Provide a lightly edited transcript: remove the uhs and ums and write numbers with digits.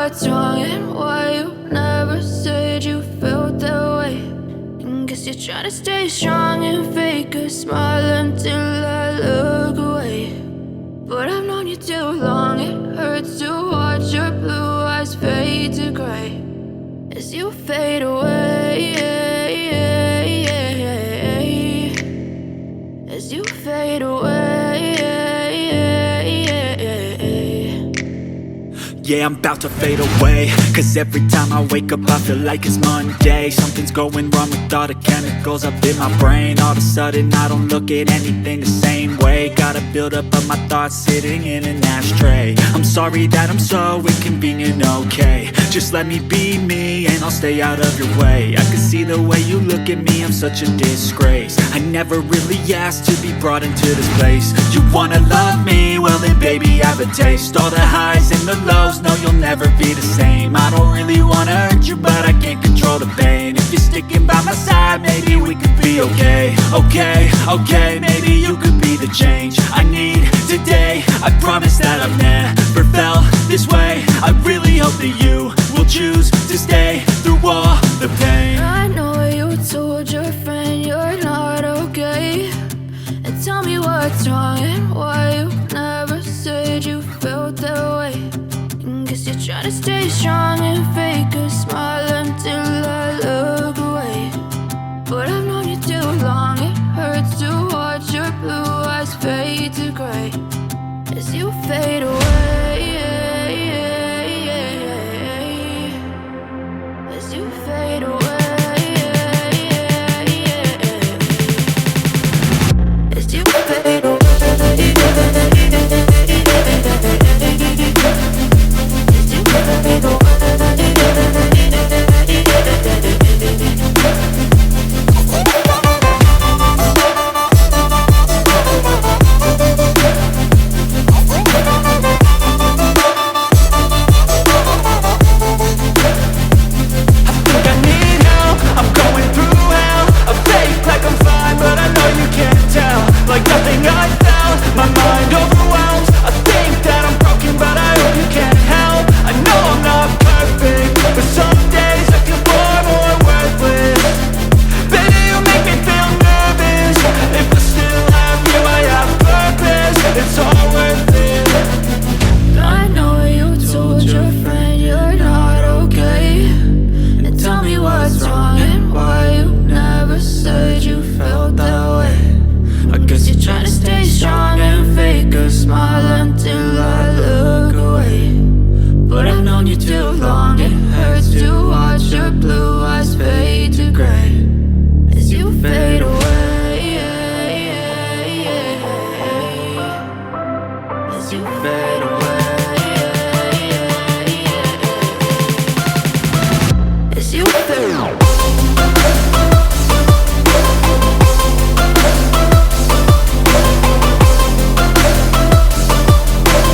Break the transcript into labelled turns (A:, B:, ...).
A: what's wrong and why you never said you felt that way. And guess you're trying to stay strong and fake a smile until I look away. But I've known you too long, it hurts to watch your blue eyes fade to gray as you fade away, as you fade away.
B: Yeah, I'm about to fade away, cause every time I wake up I feel like it's Monday. Something's going wrong with all the chemicals up in my brain. All of a sudden I don't look at anything the same way. Got a buildup of my thoughts sitting in an ashtray. I'm sorry that I'm so inconvenient, okay. Just let me be me and I'll stay out of your way. I can see the way you look at me, I'm such a disgrace. I never really asked to be brought into this place. You wanna love me? Well then baby I have a taste. All the highs and the lows, no you'll never be the same. I don't really wanna hurt you but I can't control the pain. If you're sticking by my side maybe we could be okay. Okay, maybe you could be the change I need today. I promise that I've never felt this way. I really hope that you will choose to stay through all the pain.
A: I know you told your friend you're not okay, and tell me what's wrong and why you never said you felt that way. And guess you're trying to stay strong and fake a smile until I look away. But I've known you too long, it hurts to watch your blue eyes fade to gray as you fade away. As you fade away. As you fade away. As you fade away.
B: Like nothing I felt, my mind overwhelms. I think that I'm broken, but I hope you can't help. I know I'm not perfect, but some days I feel far more worthless. Baby, you make me feel nervous. If I still have you, I have purpose. It's all worth it.
A: I know you told your friend you're not okay, and tell me what's wrong and why you never said you felt that way. I guess you're trying to stay strong and fake a smile until I look away. But I've known you too long, it hurts to watch your blue